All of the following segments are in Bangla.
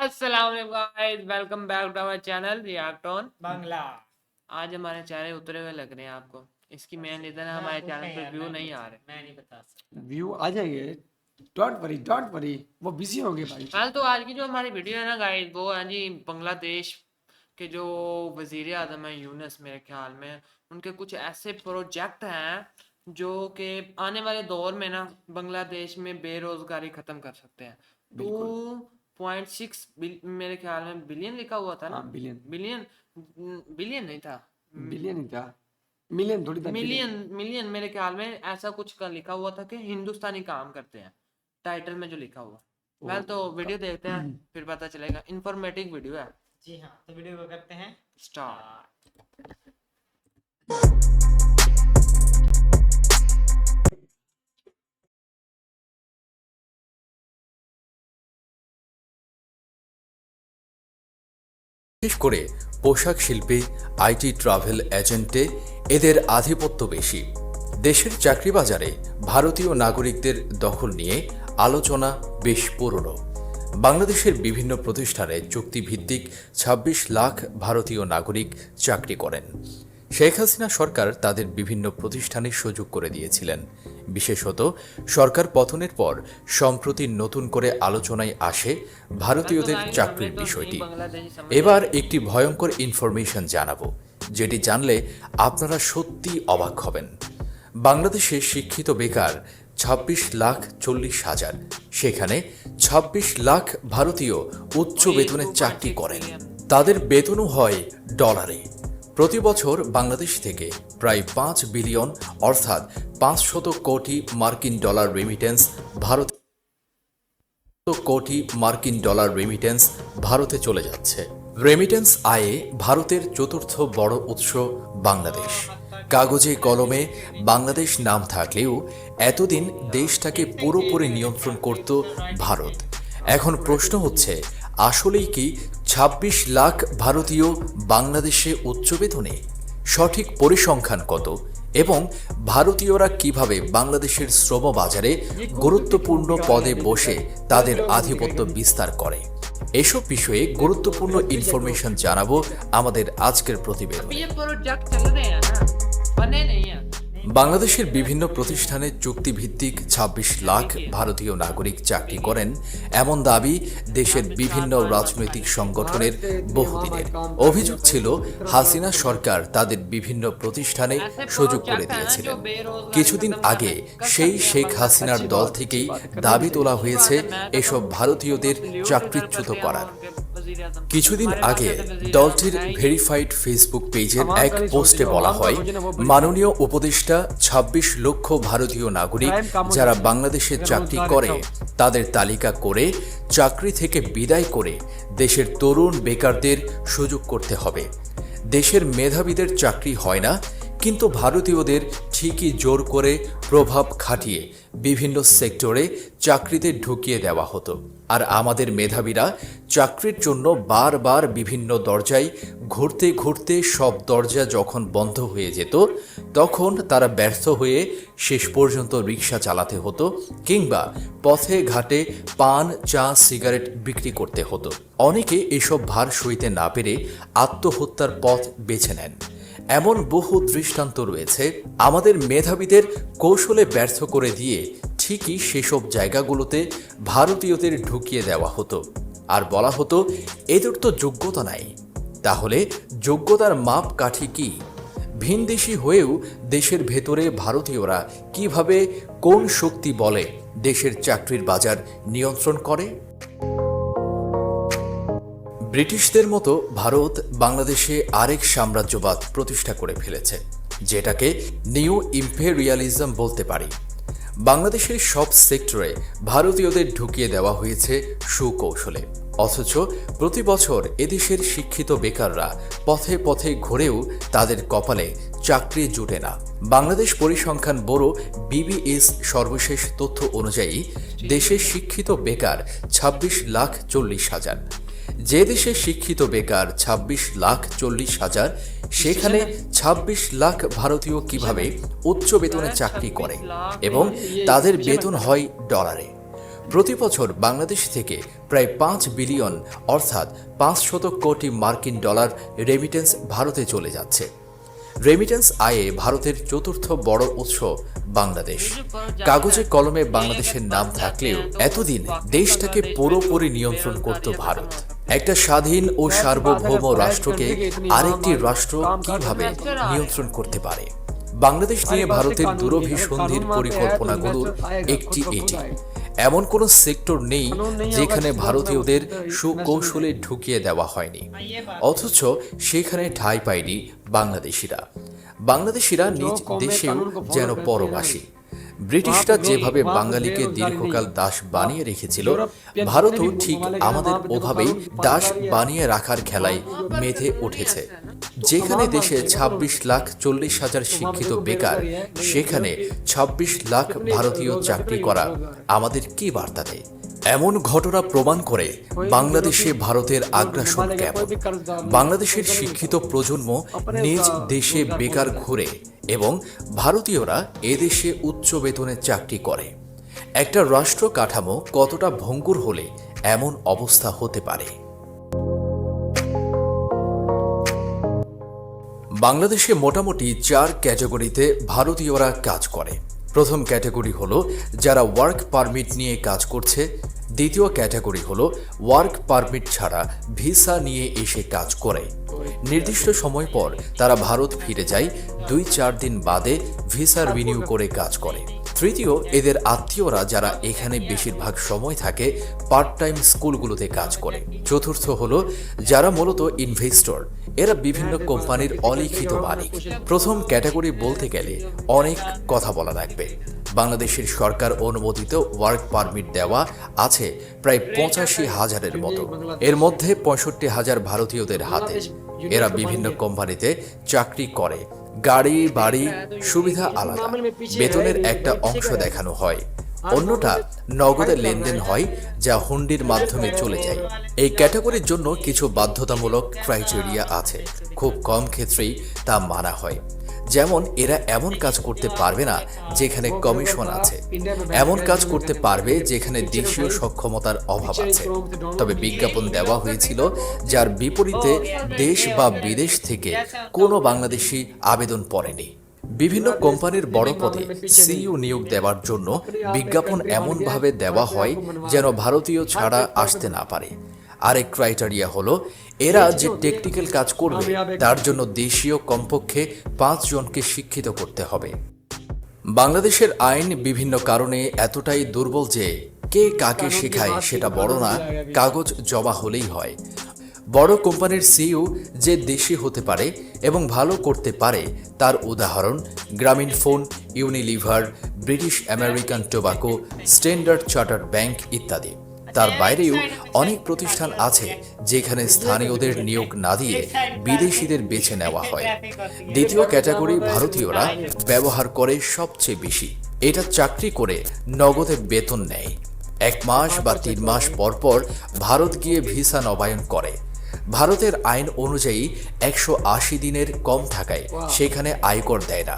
अस्सलाम वालेकुम guys, welcome back to our channel react on Bangla. आज हमारे चेहरे उतरे हुए लग रहे हैं आपको। इसकी मेन रीजन है हमारे चैनल पे व्यू नहीं आ रहे। मैं नहीं बता सकता। व्यू आ जाएंगे। डोंट वरी वो बिजी होंगे भाई। कल तो आज की जो हमारी वीडियो है ना गाइस, वो है जी बांग्लादेश के जो वजीर आजम है यूनुस, मेरे ख्याल में उनके कुछ ऐसे प्रोजेक्ट हैं जो कि आने वाले दौर में ना बांग्लादेश में बेरोजगारी खत्म कर सकते हैं। बिल्कुल। 2.6 मेरे ख्याल में बिलियन लिखा हुआ था ना। हाँ, बिलियन। बिलियन बिलियन नहीं था, बिलियन ही था, मिलियन थोड़ी था। मिलियन मिलियन मेरे ख्याल में ऐसा कुछ का लिखा हुआ था कि हिंदुस्तानी काम करते हैं, टाइटल में जो लिखा हुआ। वेल तो वीडियो देखते हैं फिर पता चलेगा। इंफॉर्मेटिव वीडियो है। जी हाँ, तो वीडियो को करते हैं स्टार्ट। বিশেষ করে পোশাক শিল্পে, আইটি, ট্রাভেল এজেন্টে এদের আধিপত্য বেশি। দেশের চাকরি বাজারে ভারতীয় নাগরিকদের দখল নিয়ে আলোচনা বেশ পুরনো। বাংলাদেশের বিভিন্ন প্রতিষ্ঠানে চুক্তিভিত্তিক ২৬ লাখ ভারতীয় নাগরিক চাকরি করেন। শেখ হাসিনা সরকার তাদের বিভিন্ন প্রতিষ্ঠানে সুযোগ করে দিয়েছিলেন। বিশেষত সরকার পতনের পর সম্প্রতি নতুন করে আলোচনায় আসে ভারতীয়দের চাকরির বিষয়টি। এবার একটি ভয়ঙ্কর ইনফরমেশন জানাবো, যেটি জানলে আপনারা সত্যি অবাক হবেন। বাংলাদেশে শিক্ষিত বেকার ২৬,৪০,০০০, সেখানে ২৬ লাখ ভারতীয় উচ্চ বেতনে চাকরি করেন। তাদের বেতনও হয় ডলারে। প্রতি বছর বাংলাদেশ থেকে প্রায় ৫ বিলিয়ন অর্থাৎ ৫০০ কোটি মার্কিন ডলার রেমিটেন্স ভারতে চলে যাচ্ছে। রেমিটেন্স আয়ে ভারতের চতুর্থ বড় উৎস বাংলাদেশ। কাগজে কলমে বাংলাদেশ নাম থাকলেও এতদিন দেশটাকে পুরোপুরি নিয়ন্ত্রণ করত ভারত। এখন প্রশ্ন হচ্ছে, আসলেই কি ২৬ লাখ ভারতীয় বাংলাদেশে উচ্চ বেতনে? সঠিক পরিসংখ্যান কত এবং ভারতীয়রা কিভাবে বাংলাদেশের শ্রম বাজারে গুরুত্বপূর্ণ পদে বসে তাদের আধিপত্য বিস্তার করে? এসব বিষয়ে গুরুত্বপূর্ণ ইনফরমেশন জানাবো আমাদের আজকের প্রতিবেদনে। ये प्रोजेक्ट चल रहे हैं ना, बने नहीं हैं। বাংলাদেশের বিভিন্ন প্রতিষ্ঠানে চুক্তিভিত্তিক ২৬ লাখ ভারতীয় নাগরিক চাকরি করেন, এমন দাবি দেশের বিভিন্ন রাজনৈতিক সংগঠনের বহুদিনের। অভিযোগ ছিল হাসিনা সরকার তাদের বিভিন্ন প্রতিষ্ঠানে সুযোগ করে দিয়েছিলেন। কিছুদিন আগে সেই শেখ হাসিনার দল থেকেই দাবি তোলা হয়েছে এসব ভারতীয়দের চাকরিচ্যুত করার। কিছুদিন আগে দলটির ভেরিফাইড ফেসবুক পেজের এক পোস্টে বলা হয়, মাননীয় উপদেষ্টা ২৬ লক্ষ ভারতীয় নাগরিক যারা বাংলাদেশে চাকরি করে তাদের তালিকা করে চাকরি থেকে বিদায় করে দেশের তরুণ বেকারদের সুযোগ করতে হবে। দেশের মেধাবীদের চাকরি হয় না, কিন্তু ভারতীয়দের ঠিকই জোর করে প্রভাব খাটিয়ে বিভিন্ন সেক্টরে চাকরিতে ঢুকিয়ে দেওয়া হতো। আর আমাদের মেধাবীরা চাকরির জন্য বারবার বিভিন্ন দরজায় ঘুরতে ঘুরতে সব দরজা যখন বন্ধ হয়ে যেত, তখন তারা ব্যর্থ হয়ে শেষ পর্যন্ত রিক্সা চালাতে হতো কিংবা পথে ঘাটে পান, চা, সিগারেট বিক্রি করতে হতো। অনেকে এসব ভার সইতে না পেরে আত্মহত্যার পথ বেছে নেন। এমন বহু দৃষ্টান্ত রয়েছে। আমাদের মেধাবীদের কৌশলে ব্যর্থ করে দিয়ে ঠিকই সেসব জায়গাগুলোতে ভারতীয়দের ঢুকিয়ে দেওয়া হতো আর বলা হতো এদের তো যোগ্যতা নাই। তাহলে যোগ্যতার মাপকাঠি কি? ভিনদেশি হয়েও দেশের ভেতরে ভারতীয়রা কিভাবে, কোন শক্তি বলে দেশের চাকরির বাজার নিয়ন্ত্রণ করে? ব্রিটিশদের মতো ভারত বাংলাদেশে আরেক সাম্রাজ্যবাদ প্রতিষ্ঠা করে ফেলেছে, যেটাকে নিউ ইম্পেরিয়ালিজম বলতে পারি। বাংলাদেশের সব সেক্টরে ভারতীয়দের ঢুকিয়ে দেওয়া হয়েছে সুকৌশলে, অথচ প্রতি বছর এদেশের শিক্ষিত বেকাররা পথে পথে ঘুরেও তাদের কপালে চাকরি জুটে না। বাংলাদেশ পরিসংখ্যান ব্যুরো BBS সর্বশেষ তথ্য অনুযায়ী দেশে শিক্ষিত বেকার ২৬,৪০,০০০। যে দেশে শিক্ষিত বেকার ২৬,৪০,০০০, সেখানে ২৬ লাখ ভারতীয় কিভাবে উচ্চ বেতনে চাকরি করে এবং তাদের বেতন হয় ডলারে। প্রতি বছর বাংলাদেশ থেকে প্রায় 5 বিলিয়ন অর্থাৎ 500 কোটি মার্কিন ডলার রেমিটেন্স ভারতে চলে যাচ্ছে। রেমিটেন্স আয়ে ভারতের চতুর্থ বড় উৎস বাংলাদেশ। কাগজে কলমে বাংলাদেশের নাম থাকলেও এতদিন দেশটাকে পুরোপুরি নিয়ন্ত্রণ করত ভারত। একটা স্বাধীন ও সার্বভৌম রাষ্ট্রকে আরেকটি রাষ্ট্র কিভাবে নিয়ন্ত্রণ করতে পারে? বাংলাদেশ নিয়ে ভারতের দূরভিসন্ধির পরিকল্পনাগুলোর একটি এটি। এমন কোনো সেক্টর নেই যেখানে ভারতীয়দের সুকৌশলে ঢুকিয়ে দেওয়া হয়নি, অথচ সেখানে ঠাঁই পায়নি বাংলাদেশিরা। বাংলাদেশিরা নিজ দেশেও যেন পরবাসী। ব্রিটিশরা যেভাবে বাঙালিকে দীর্ঘকাল দাস বানিয়ে রেখেছিল, ভারতও ঠিক আমাদের ওভাবেই দাস বানিয়ে রাখার খেলায় মেতে উঠেছে। যেখানে দেশে 26,40,000 শিক্ষিত বেকার, সেখানে 26 লাখ ভারতীয় চাকরি করা আমাদের কি বার্তা দেয়? এমন ঘটনা প্রমাণ করে বাংলাদেশে ভারতের আগ্রাসন কেমন। বাংলাদেশের শিক্ষিত প্রজন্ম নিজ দেশে বেকার ঘুরে এবং ভারতীয়রা এদেশে উচ্চ বেতনে চাকরি করে। একটা রাষ্ট্র কাঠামো কতটা ভঙ্গুর হলে এমন অবস্থা হতে পারে? বাংলাদেশে মোটামুটি 4 ক্যাটাগরিতে ভারতীয়রা কাজ করে। প্রথম ক্যাটাগরি হলো যারা ওয়ার্ক পারমিট নিয়ে কাজ করছে। দ্বিতীয় ক্যাটাগরি হলো ওয়ার্ক পারমিট ছাড়া ভিসা নিয়ে এসে কাজ করে। নির্দিষ্ট সময় পর তারা ভারত ফিরে যায়, 2-4 দিন বাদে ভিসা রিনিউ করে কাজ করে। তৃতীয়, এদের আত্মীয়রা যারা এখানে বেশিরভাগ সময় থাকে, পার্ট টাইম স্কুলগুলোতে কাজ করে। চতুর্থ হলো যারা মূলত ইনভেস্টর, এরা বিভিন্ন কোম্পানির অলিখিত মালিক। প্রথম ক্যাটাগরি বলতে গেলে অনেক কথা বলা লাগবে। বাংলাদেশের সরকার অনুমোদিত ওয়ার্ক পারমিট দেওয়া আছে প্রায় 85,000-এর মতো। এর মধ্যে 65,000 ভারতীয়দের হাতে। এরা বিভিন্ন কোম্পানিতে চাকরি করে। গাড়ি বাড়ি সুবিধা আলাদা, বেতনের একটা অংশ দেখানো হয়, অন্যটা নগদে লেনদেন হয় যা হুন্ডির মাধ্যমে চলে যায়। এই ক্যাটাগরির জন্য কিছু বাধ্যতামূলক ক্রাইটেরিয়া আছে, খুব কম ক্ষেত্রেই তা মানা হয়। যেমন এরা এমন কাজ করতে পারবে না যেখানে কমিশন আছে, এমন কাজ করতে পারবে যেখানে দেশীয় সক্ষমতার অভাব আছে। তবে বিজ্ঞাপন দেওয়া হয়েছিল যার বিপরীতে দেশ বা বিদেশ থেকে কোনো বাংলাদেশি আবেদন পড়েনি। বিভিন্ন কোম্পানির বড় পদে সিইও নিয়োগ দেওয়ার জন্য বিজ্ঞাপন এমনভাবে দেওয়া হয় যেন ভারতীয় ছাড়া আসতে না পারে। আরেক ক্রাইটেরিয়া হলো এরা যে টেকনিক্যাল কাজ করবে তার জন্য দেশীয় কমপক্ষে 5 জনকে শিক্ষিত করতে হবে। বাংলাদেশের আইন বিভিন্ন কারণে এতটাই দুর্বল যে কে কাকে শেখায় সেটা বড় না, কাগজ জমা হলেই হয়। বড় কোম্পানির সিইও যে দেশি হতে পারে এবং ভালো করতে পারে তার উদাহরণ Grameenphone, Unilever, British American tobacco, standard chartered bank ইত্যাদি। তার বাইরেও অনেক প্রতিষ্ঠান আছে যেখানে স্থানীয়দের নিয়োগ না দিয়ে বিদেশিদের বেছে নেওয়া হয়। দ্বিতীয় ক্যাটাগরি ভারতীয়রা ব্যবহার করে সবচেয়ে বেশি। এটা চাকরি করে নগদে বেতন নেয়। 1 মাস বা 3 মাস পর পর ভারত গিয়ে ভিসা নবায়ন করে। ভারতের আইন অনুযায়ী 180 দিনের কম থাকায় সেখানে আয়কর দেয় না,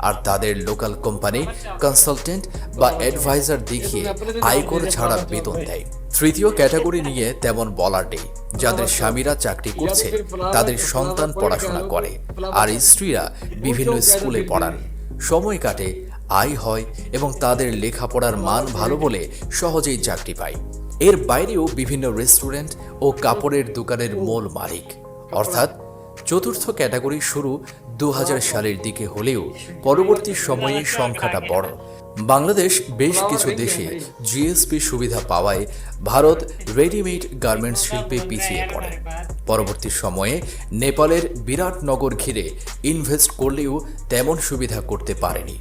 আর তাদের লোকাল কোম্পানি কনসালটেন্ট বা অ্যাডভাইজার দেখিয়ে আয়কর ছাড়া বেতন দেয়। তৃতীয় ক্যাটাগরি নিয়ে তেমন বলার নেই। যাদের স্বামীরা চাকরি করছে তাদের সন্তান পড়াশোনা করে, আর স্ত্রীরা বিভিন্ন স্কুলে পড়ান, সময় কাটে, আয় হয় এবং তাদের লেখাপড়ার মান ভালো বলে সহজেই চাকরি পায়। এর বাইরেও বিভিন্ন রেস্টুরেন্ট ও কাপড়ের দোকানের মূল মালিক। অর্থাৎ চতুর্থ ক্যাটাগরি শুরু 2000 সালের দিকে হলেও পরবর্তী সময়ে সংখ্যাটা বড়। বাংলাদেশ বেশ কিছু দেশে জিএসপি সুবিধা পাওয়ায় ভারত রেডিমেড গার্মেন্টস শিল্পে পিছিয়ে পড়ে। পরবর্তী সময়ে নেপালের বিরাটনগর ঘিরে ইনভেস্ট করলেও তেমন সুবিধা করতে পারেনি।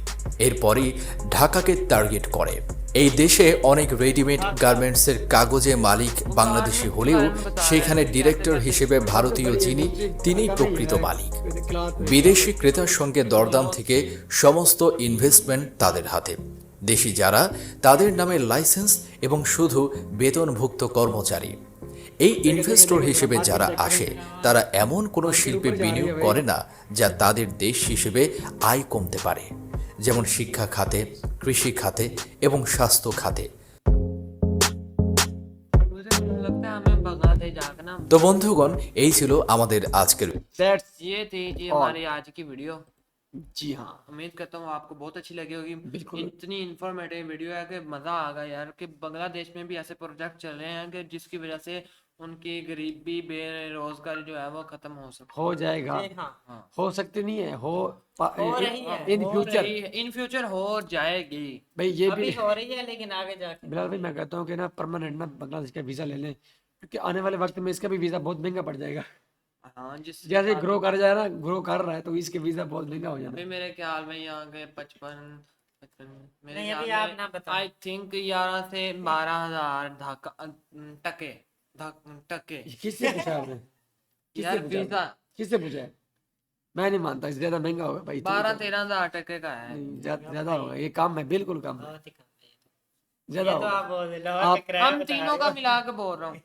এরপরই ঢাকাকে টার্গেট করে। এই দেশে অনেক রেডিমেড গার্মেন্টসের কাগজে মালিক বাংলাদেশি হলেও সেখানে ডিরেক্টর হিসেবে ভারতীয় যিনি, তিনিই প্রকৃত মালিক। বিদেশি ক্রেতার সঙ্গে দরদাম থেকে সমস্ত ইনভেস্টমেন্ট তাদের হাতে। দেশি যারা, তাদের নামে লাইসেন্স এবং শুধু বেতনভুক্ত কর্মচারী। এই ইনভেস্টর হিসেবে যারা আসে তারা এমন কোনো শিল্পে বিনিয়োগ করে না যা তাদের দেশ হিসেবে আয় কমতে পারে, যেমন শিক্ষা খাতে, কৃষি খাতে এবং স্বাস্থ্য খাতে। मजाक ना। তো বন্ধুগণ, এই ছিল আমাদের আজকের That's ये थी जी और- हमारी आज की वीडियो। जी हाँ उम्मीद करता हूँ आपको बहुत अच्छी लगी होगी। बिल्कुल। इतनी इंफॉर्मेटिव वीडियो है कि मज़ा आ गया यार, कि बांग्लादेश में भी ऐसे प्रोजेक्ट चल रहे हैं कि जिसकी वजह से उनकी गरीबी बेरोजगारी जो है वो खत्म हो सकती हो जाएगा, जी हाँ हाँ हो सकती नहीं है, हो रही है, इन हो फ्यूचर। इन फ्यूचर हो जाएगी। भाई ये अभी भी हो रही है लेकिन आगे जाके बिलाल भाई मैं कहता हूँ कि ना परमानेंट ना बांग्लादेश का वीजा ले लें, क्योंकि आने वाले वक्त में इसका भी वीजा बहुत महंगा पड़ जाएगा। हाँ जिस जैसे ग्रो कर जाए ना, ग्रो कर रहा है तो इसके वीजा बहुत महंगा हो जाना अभी है। मेरे ख्याल में यहाँ के 55 55 मेरे नहीं, अभी ख्याल आप ना में बताओ। आई थिंक 11 से 12,000 टके टके ये किससे पूछा आपने? किससे यार पूछा वीजा आपने? किससे पूछा है? मैं नहीं मानता, इससे ज्यादा महंगा होगा भाई। 12-13,000 टके का है। नहीं, ज्यादा होगा, ये काम है, बिल्कुल काम है, बहुत ही कम है ये तो। ज्यादा ये तो होगा, आप बोल रहे हो आप- कि किराया हम बता तीनों रहे का हो। मिला के बोल रहा हूँ।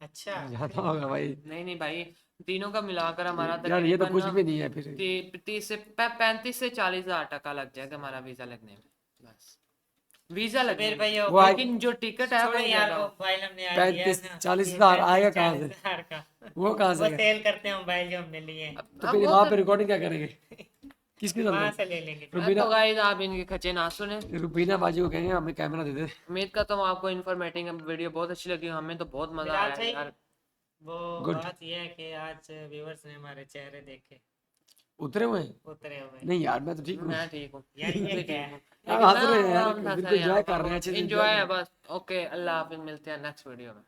अच्छा ज्यादा होगा भाई। नहीं नहीं भाई, तीनों का मिलाकर हमारा यार ये तो कुछ तकरीबन भी नहीं है फिर। 35 से 40,000 टका लग जाएगा हमारा वीजा लगने में। बस वीजा लगने फिर में। भाई वो आए- लेकिन जो टिकट है वो छोड़ो यार, ज्यादा वो हो। मोबाइल हमने आज लिया 35 ना, 40,000 ये आएगा कहाँ से? 40,000 का वो कहाँ से वो आएगा? सेल करते हैं मोबाइल जो हमने लिए हैं, तो अब फिर वो वहां तो- पे रिकॉर्डिंग क्या करेंगे? किसके वहां साथ? से ले लेंगे। रुबीना तो गाइस आप इनके खचे ना सुने। रुबीना बाजी को कहेंगे हमें कैमरा दे दे। उम्मीद करता हूँ आपको इन्फॉर्मेटिव वीडियो बहुत अच्छी लगी। हमें तो बहुत मजा फिलहाल आया सही यार। वो Good. बात ये है कि आज व्यूअर्स ने हमारे चेहरे देखे उतरे हुए हैं? उतरे हुए। नहीं यार मैं तो ठीक हूँ। मैं ठीक हूँ। यार ये क्या है? आप हंस रहे हैं यार, बिल्कुल enjoy कर रहे हैं, अच्छे से enjoy एंजॉय है कर बस। ओके, अल्लाह हाफिज, मिलते हैं नेक्स्ट वीडियो में।